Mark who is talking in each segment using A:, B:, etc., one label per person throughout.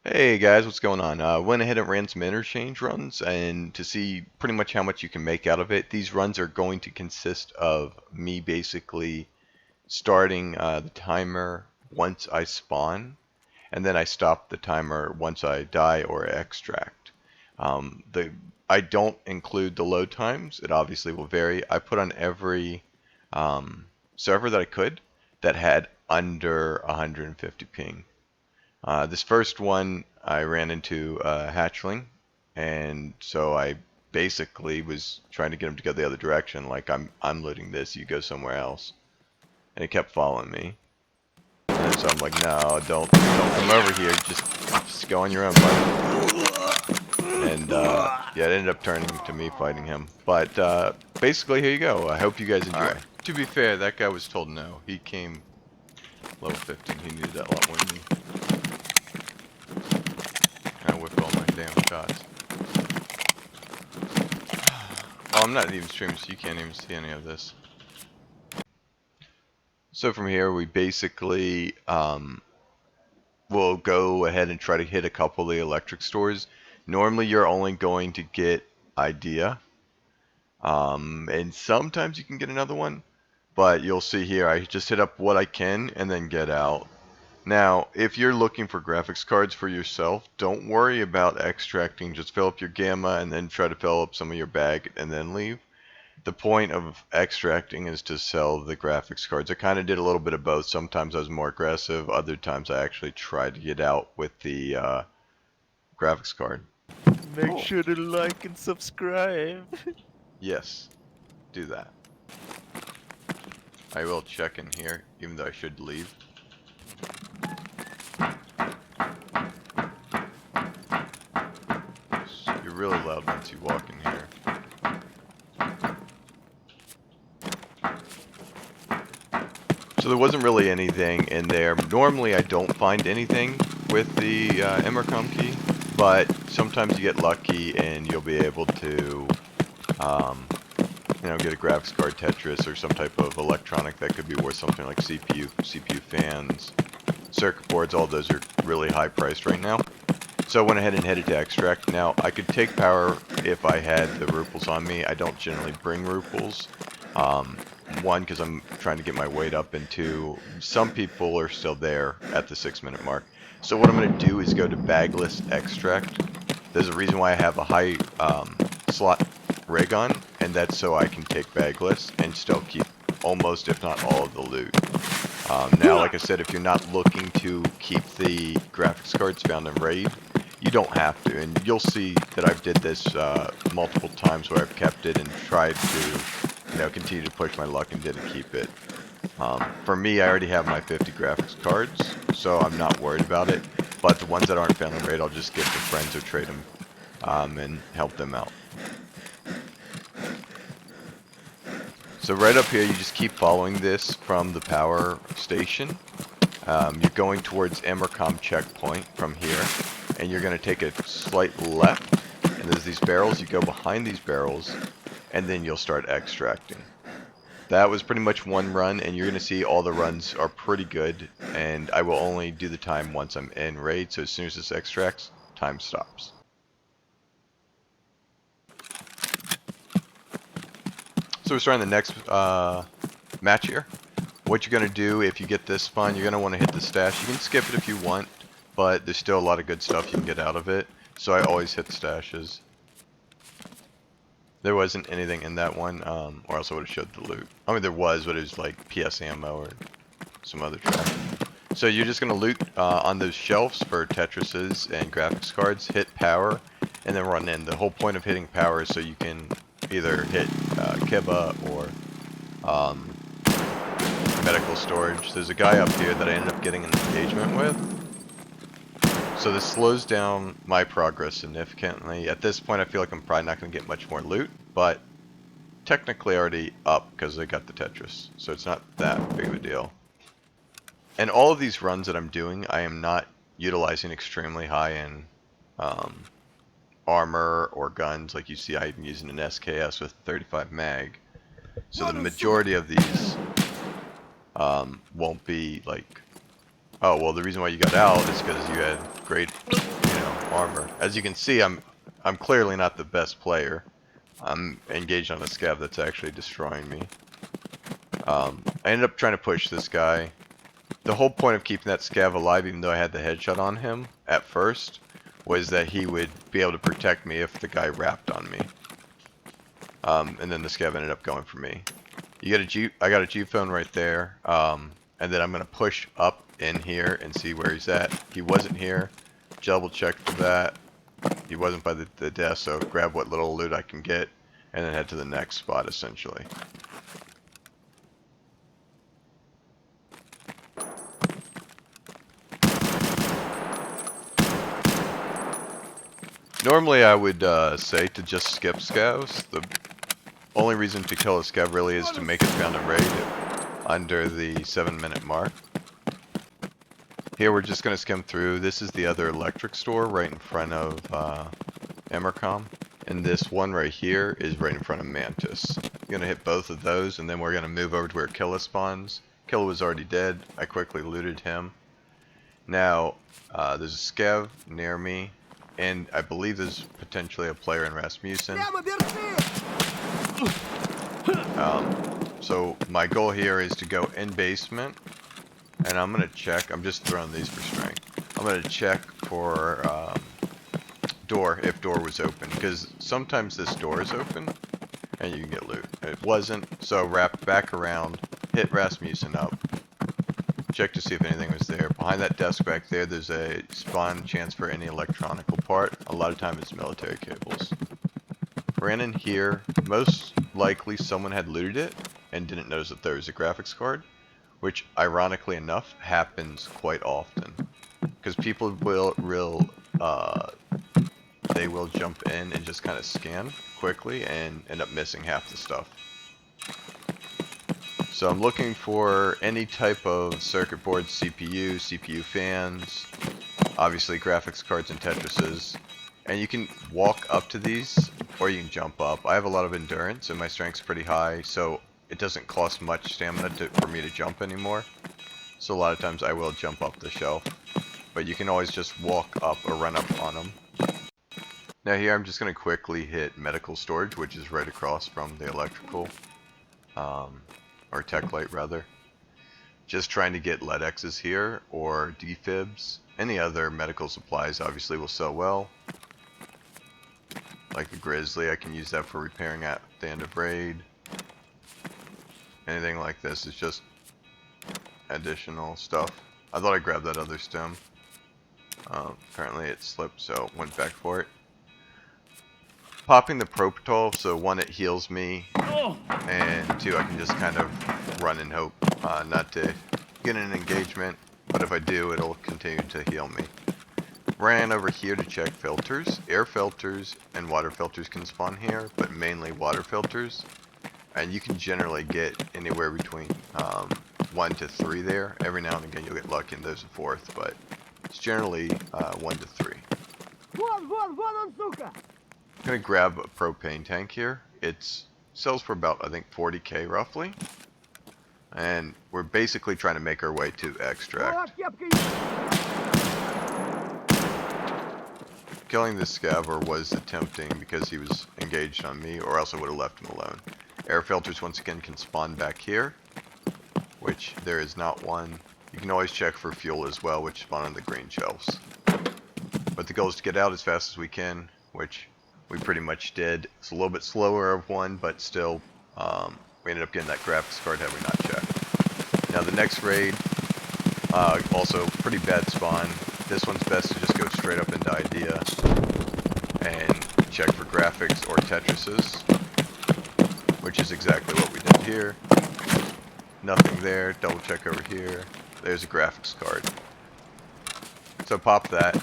A: Hey guys, what's going on? Went ahead and ran some interchange runs, and to see pretty much how much you can make out of it, these runs are going to consist of me basically starting the timer once I spawn, and then I stop the timer once I die or extract. The I don't include the load times. It obviously will vary. I put on every server that I could that had under 150 ping. This first one, I ran into a hatchling, and so I basically was trying to get him to go the other direction. Like I'm looting this, you go somewhere else, and he kept following me. And so I'm like, no, don't come over here. Just go on your own, bud. And yeah, it ended up turning to me fighting him. But basically, here you go. I hope you guys enjoy. Right. To be fair, that guy was told no. He came level 15. He needed that a lot more than me. I whipped all my damn shots. Oh, I'm not even streaming, so you can't even see any of this. So from here, we basically will go ahead and try to hit a couple of the electric stores. Normally, you're only going to get idea, and sometimes you can get another one. But you'll see here, I just hit up what I can and then get out. Now, if you're looking for graphics cards for yourself, don't worry about extracting. Just fill up your gamma and then try to fill up some of your bag and then leave. The point of extracting is to sell the graphics cards. I kind of did a little bit of both. Sometimes I was more aggressive. Other times I actually tried to get out with the graphics card.
B: Make sure to like and subscribe.
A: Yes, do that. I will check in here, even though I should leave. You're really loud once you walk in here. So there wasn't really anything in there. Normally I don't find anything with the Emercom key, but sometimes you get lucky and you'll be able to get a graphics card Tetris or some type of electronic that could be worth something like CPU fans, circuit boards. All those are really high priced right now. So I went ahead and headed to extract. Now I could take power if I had the ruples on me. I don't generally bring ruples. One, because I'm trying to get my weight up, and two, some people are still there at the 6-minute mark. So what I'm going to do is go to bagless extract. There's a reason why I have a high slot rig on, and that's so I can take bagless and still keep almost, if not all, of the loot. Now, like I said, if you're not looking to keep the graphics cards found in raid, you don't have to, and you'll see that I've did this multiple times where I've kept it and tried to continue to push my luck and didn't keep it. For me, I already have my 50 graphics cards, so I'm not worried about it. But the ones that aren't found in raid, I'll just give to friends or trade them and help them out. So right up here, you just keep following this from the power station. You're going towards Emercom checkpoint from here, and you're going to take a slight left, and there's these barrels. You go behind these barrels, and then you'll start extracting. That was pretty much one run, and you're going to see all the runs are pretty good, and I will only do the time once I'm in raid, so as soon as this extracts, time stops. So we're starting the next match here. What you're going to do if you get this spawn, you're going to want to hit the stash. You can skip it if you want, but there's still a lot of good stuff you can get out of it, so I always hit stashes. There wasn't anything in that one, or else I would have showed the loot. I mean, there was, but it was like PS ammo or some other trash. So you're just going to loot on those shelves for Tetrises and graphics cards, hit power, and then run in. The whole point of hitting power is so you can either hit Kiba or medical storage. There's a guy up here that I ended up getting an engagement with. So this slows down my progress significantly. At this point, I feel like I'm probably not going to get much more loot, but technically already up because I got the Tetris, so it's not that big of a deal. And all of these runs that I'm doing, I am not utilizing extremely high-end armor or guns. Like you see, I'm using an SKS with 35 mag. So the majority of these won't be like... Oh, well, the reason why you got out is because you had great armor. As you can see, I'm clearly not the best player. I'm engaged on a scav that's actually destroying me. I ended up trying to push this guy. The whole point of keeping that scav alive, even though I had the headshot on him at first, was that he would be able to protect me if the guy rapped on me. And then the scav ended up going for me. I got a G phone right there. And then I'm gonna push up in here and see where he's at. He wasn't here. Double check for that. He wasn't by the desk, so grab what little loot I can get, and then head to the next spot essentially. Normally I would say to just skip scavs. The only reason to kill a scav really is to make it found and raid under the 7-minute mark. Here we're just going to skim through. This is the other electric store right in front of Emercom. And this one right here is right in front of Mantis. I'm going to hit both of those, and then we're going to move over to where Killa spawns. Killa was already dead. I quickly looted him. Now, there's a scav near me, and I believe there's potentially a player in Rasmussen. So my goal here is to go in basement, and I'm going to check. I'm just throwing these for strength. I'm going to check for door, if door was open, because sometimes this door is open and you can get loot. It wasn't, so wrap back around, hit Rasmussen up, check to see if anything was there. Behind that desk back there, there's a spawn chance for any electronical part. A lot of time it's military cables. Ran in here, most likely someone had looted it and didn't notice that there was a graphics card, which ironically enough happens quite often, because people they will jump in and just kind of scan quickly and end up missing half the stuff. So I'm looking for any type of circuit board, CPU fans, obviously graphics cards and Tetrises, and you can walk up to these or you can jump up. I have a lot of endurance and my strength's pretty high, so it doesn't cost much stamina for me to jump anymore. So a lot of times I will jump up the shelf, but you can always just walk up or run up on them. Now here I'm just going to quickly hit medical storage, which is right across from the electrical, or tech light rather. Just trying to get LEDXs here, or defibs. Any other medical supplies obviously will sell well. Like a Grizzly, I can use that for repairing at the end of raid. Anything like this is just additional stuff. I thought I grabbed that other stem. Apparently it slipped, so went back for it. Popping the Propital, so one, it heals me, and two, I can just kind of run and hope not to get an engagement, but if I do, it'll continue to heal me. Ran over here to check filters. Air filters and water filters can spawn here, but mainly water filters. And you can generally get anywhere between 1 to 3 there. Every now and again you'll get lucky and there's a fourth, but it's generally 1 to 3. I'm going to grab a propane tank here. It sells for about, I think, 40k roughly. And we're basically trying to make our way to extract. Killing this scaver was tempting because he was engaged on me, or else I would have left him alone. Air filters once again can spawn back here, which there is not one. You can always check for fuel as well, which spawn on the green shelves. But the goal is to get out as fast as we can, which we pretty much did. It's a little bit slower of one, but still, we ended up getting that graphics card had we not checked. Now the next raid, also pretty bad spawn. This one's best to just go straight up into Idea and check for graphics or Tetrises, which is exactly what we did here. Nothing there. Double check over here. There's a graphics card. So pop that.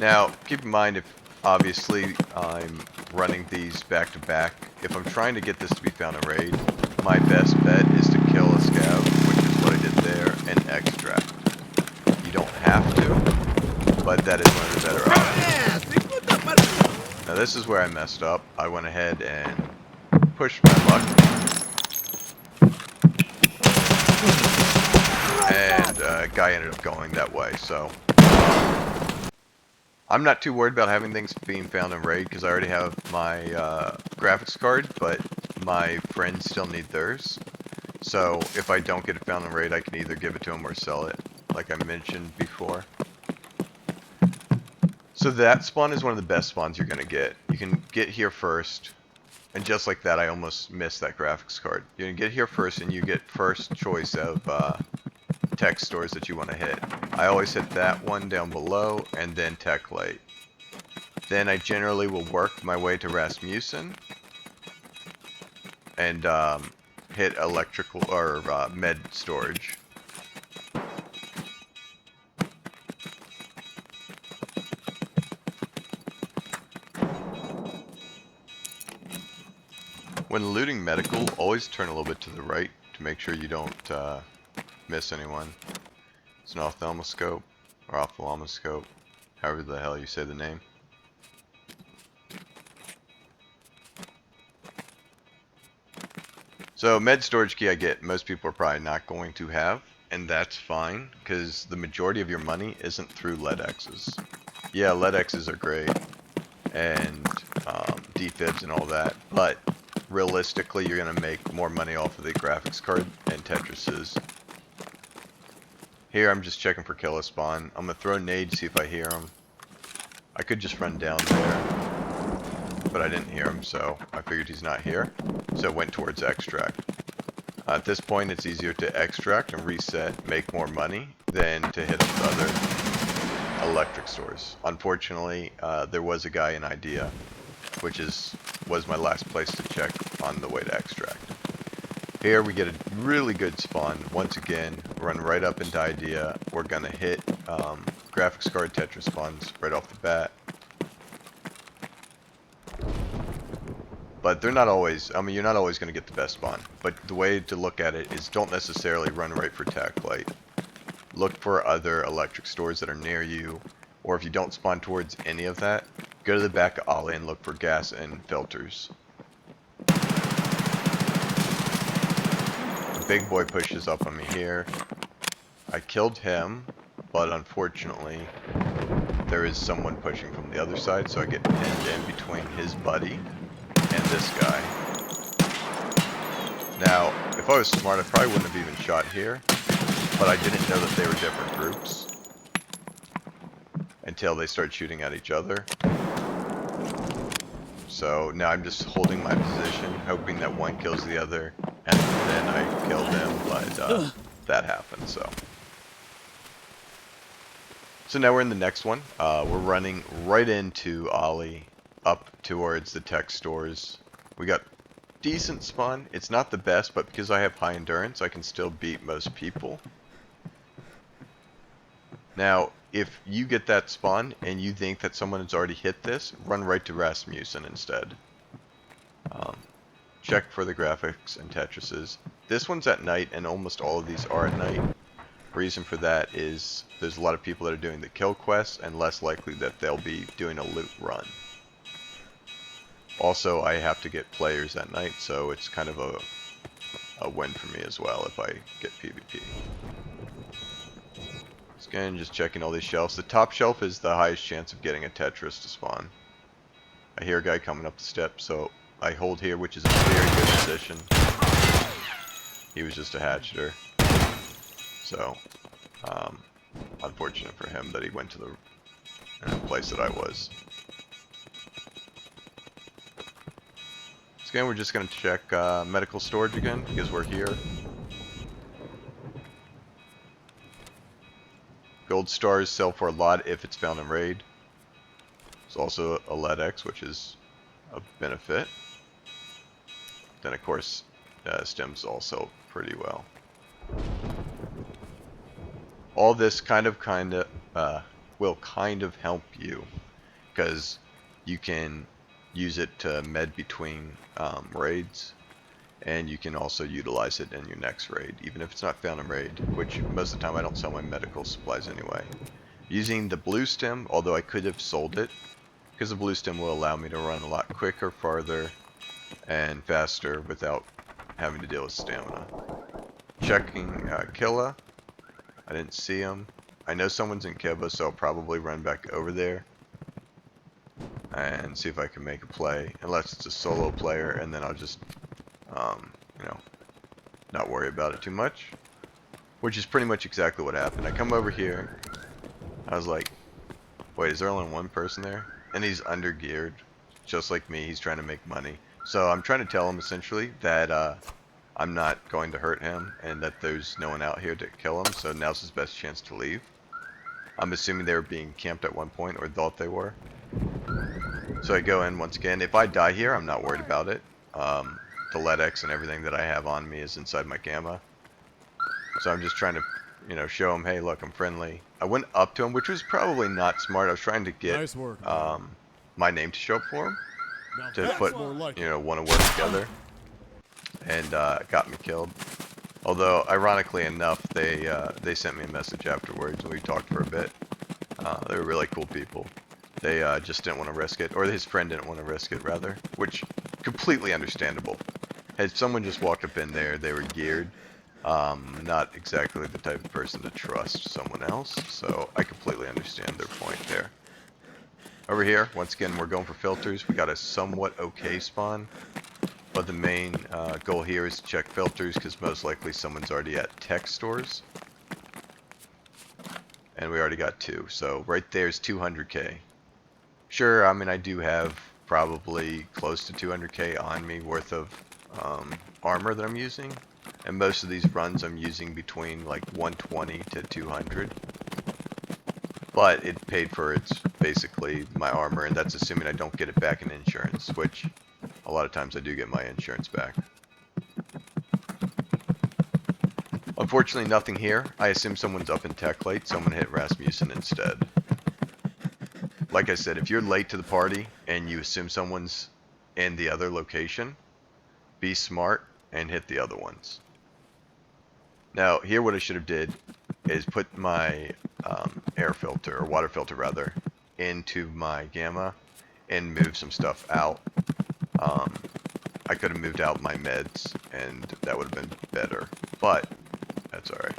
A: Now keep in mind, if obviously I'm running these back to back, if I'm trying to get this to be found in raid, my best bet is to kill a scav, which is what I did there, and extract. You don't have to, but that is one of the better options. Now this is where I messed up. I went ahead and pushed my luck, and a guy ended up going that way, so I'm not too worried about having things being found in raid because I already have my graphics card, but my friends still need theirs. So if I don't get it found in raid, I can either give it to them or sell it, like I mentioned before. So that spawn is one of the best spawns you're going to get. You can get here first, and just like that, I almost missed that graphics card. You can get here first, and you get first choice of tech stores that you want to hit. I always hit that one down below, and then Tech Light. Then I generally will work my way to Rasmussen, and hit electrical or med storage. When looting medical, always turn a little bit to the right to make sure you don't miss anyone. It's an ophthalmoscope, or ophthalmoscope, however the hell you say the name. So med storage key I get, most people are probably not going to have, and that's fine, because the majority of your money isn't through LEDXs. Yeah, LEDXs are great, and defibs and all that, but realistically you're going to make more money off of the graphics card and Tetrises. Here I'm just checking for killer spawn. I'm going to throw a nade to see if I hear him. I could just run down there, but I didn't hear him, so I figured he's not here. So it went towards extract. At this point it's easier to extract and reset, make more money, than to hit other electric stores. Unfortunately, there was a guy in Idea, which was my last place to check on the way to extract. Here we get a really good spawn. Once again, run right up into Idea. We're going to hit graphics card Tetris spawns right off the bat. But they're not always, I mean, you're not always going to get the best spawn. But the way to look at it is don't necessarily run right for Tech Light. Look for other electric stores that are near you. Or if you don't spawn towards any of that, go to the back of Ollie and look for gas and filters. The big boy pushes up on me here. I killed him, but unfortunately there is someone pushing from the other side, so I get pinned in between his buddy and this guy. Now, if I was smart, I probably wouldn't have even shot here, but I didn't know that they were different groups until they start shooting at each other. So now I'm just holding my position, hoping that one kills the other, and then I kill them, but that happened, so. So now we're in the next one. We're running right into Ollie, up towards the tech stores. We got decent spawn. It's not the best, but because I have high endurance, I can still beat most people. Now, if you get that spawn and you think that someone has already hit this, run right to Rasmussen instead. Check for the graphics and Tetrises. This one's at night, and almost all of these are at night. Reason for that is there's a lot of people that are doing the kill quests, and less likely that they'll be doing a loot run. Also, I have to get players at night, so it's kind of a win for me as well if I get PvP. Again, just checking all these shelves. The top shelf is the highest chance of getting a Tetris to spawn. I hear a guy coming up the steps, so I hold here, which is a very good position. He was just a hatcheter. So, unfortunate for him that he went to the place that I was. So again, we're just going to check medical storage again, because we're here. Gold stars sell for a lot if it's found in raid. There's also a LEDX, which is a benefit. Then of course, stems all sell pretty well. All this will kind of help you, because you can use it to med between raids, and you can also utilize it in your next raid, even if it's not found in raid, which most of the time I don't sell my medical supplies anyway. Using the blue stem, although I could have sold it, because the blue stem will allow me to run a lot quicker, farther, and faster without having to deal with stamina. Checking Killa. I didn't see him. I know someone's in Kiba, so I'll probably run back over there. and see if I can make a play, unless it's a solo player, and then I'll just, you know, not worry about it too much. Which is pretty much exactly what happened. I come over here, I was like, wait, is there only one person there? And he's undergeared, just like me. He's trying to make money. So I'm trying to tell him essentially that I'm not going to hurt him and that there's no one out here to kill him. So now's his best chance to leave. I'm assuming they were being camped at one point or thought they were. So I go in once again. If I die here, I'm not worried about it. The LEDX and everything that I have on me is inside my gamma. So I'm just trying to, you know, show him, hey, look, I'm friendly. I went up to him, which was probably not smart. I was trying to get
C: Nice work,
A: my name to show up for him,
C: now
A: to
C: that's
A: put,
C: more like
A: you know, want to work together, and got me killed. Although, ironically enough, they sent me a message afterwards, and we talked for a bit. They were really cool people. They just didn't want to risk it, or his friend didn't want to risk it, rather, which completely understandable. Had someone just walked up in there, they were geared. Not exactly the type of person to trust someone else, so I completely understand their point there. Over here, once again, we're going for filters. We got a somewhat okay spawn, but the main goal here is to check filters because most likely someone's already at tech stores. And we already got 2, so right there's 200k. Sure, I mean, I do have probably close to 200k on me worth of armor that I'm using. And most of these runs I'm using between like 120 to 200. But it paid for its basically my armor, and that's assuming I don't get it back in insurance, which a lot of times I do get my insurance back. Unfortunately, nothing here. I assume someone's up in tech late, so I'm going to hit Rasmussen instead. Like I said, if you're late to the party and you assume someone's in the other location, be smart and hit the other ones. Now, here what I should have did is put my air filter, or water filter rather, into my gamma and move some stuff out. I could have moved out my meds and that would have been better, but that's alright.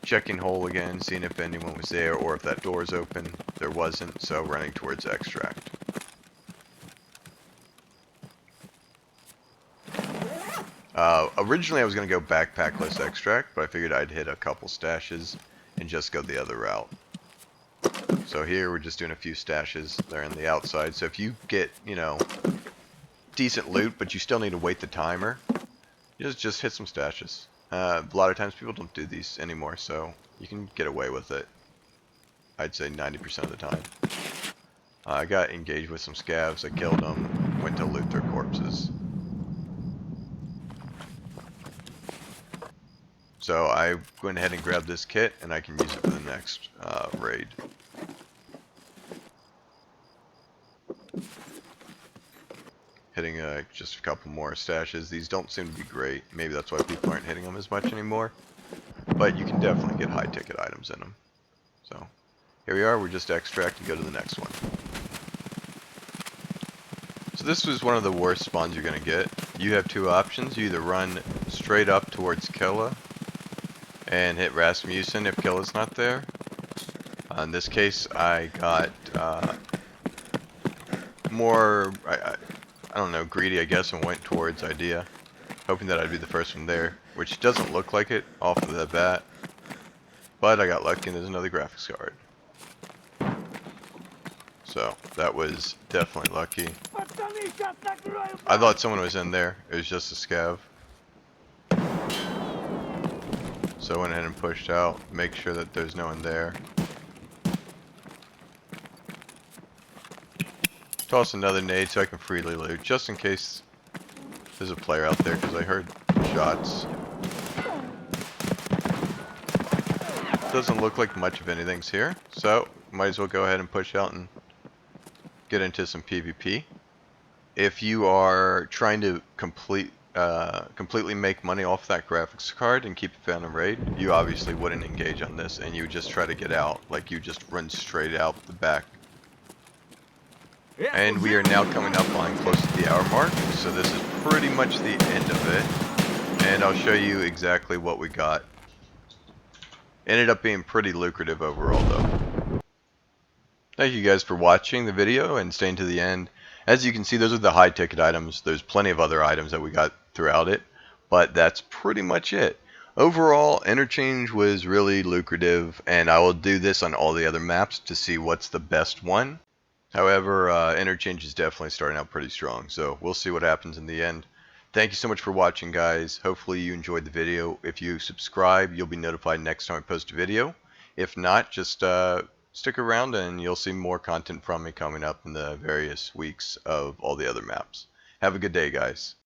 A: Checking hole again, seeing if anyone was there or if that door's open. There wasn't, so running towards extract. Originally I was going to go backpackless extract, but I figured I'd hit a couple stashes and just go the other route. So here we're just doing a few stashes. They're on the outside, so if you get, you know, decent loot, but you still need to wait the timer, you just hit some stashes. A lot of times people don't do these anymore, so you can get away with it. I'd say 90% of the time. I got engaged with some scavs, I killed them, went to loot their corpses. So I went ahead and grabbed this kit, and I can use it for the next raid. Hitting just a couple more stashes. These don't seem to be great. Maybe that's why people aren't hitting them as much anymore. But you can definitely get high ticket items in them. So here we are. We're just extract and go to the next one. So this was one of the worst spawns you're going to get. You have 2 options. You either run straight up towards Killa and hit Rasmussen if Killa's not there. In this case, I got more, I don't know, greedy I guess, and went towards Idea, hoping that I'd be the first one there, which doesn't look like it off of the bat, but I got lucky and there's another graphics card. So that was definitely lucky. I thought someone was in there. It was just a scav. So I went ahead and pushed out, make sure that there's no one there. Toss another nade so I can freely loot, just in case there's a player out there, because I heard shots. Doesn't look like much of anything's here, so might as well go ahead and push out and get into some PvP. If you are trying to completely make money off that graphics card and keep it on a raid, you obviously wouldn't engage on this, and you would just try to get out, like you just run straight out the back. And we are now coming up on close to the hour mark, so this is pretty much the end of it. And I'll show you exactly what we got. Ended up being pretty lucrative overall though. Thank you guys for watching the video and staying to the end. As you can see, those are the high ticket items. There's plenty of other items that we got throughout it, but that's pretty much it. Overall, Interchange was really lucrative, and I will do this on all the other maps to see what's the best one. However, Interchange is definitely starting out pretty strong, so we'll see what happens in the end. Thank you so much for watching, guys. Hopefully you enjoyed the video. If you subscribe, you'll be notified next time I post a video. If not, just stick around and you'll see more content from me coming up in the various weeks of all the other maps. Have a good day, guys.